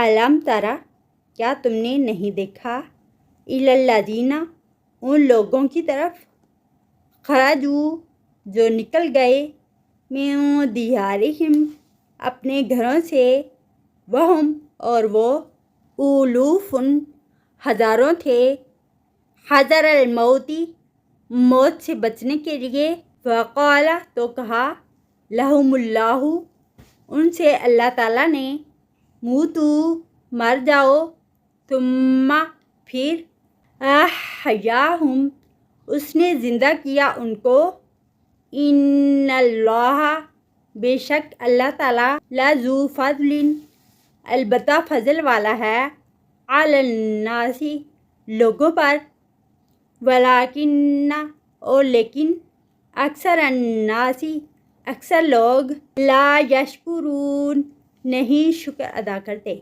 علم ترا، کیا تم نے نہیں دیکھا، الذین، ان لوگوں کی طرف، خرجوا، جو نکل گئے، من دیارہم، اپنے گھروں سے، وہم، اور وہ، الوف، ہزاروں تھے، حذر الموت، موت سے بچنے کے لیے، فقال، تو کہا، لہم اللہ، ان سے اللہ تعالیٰ نے، موتو، مر جاؤ، ثم، پھر، احیاہم، اس نے زندہ کیا ان کو، ان اللہ، بے شک اللہ تعالیٰ، لذو فضل، البتہ فضل والا ہے، علی الناس، لوگوں پر، ولکن، اور لیکن، اکثر الناس، اکثر لوگ، لا یشکرون، نہیں شکر ادا کرتے۔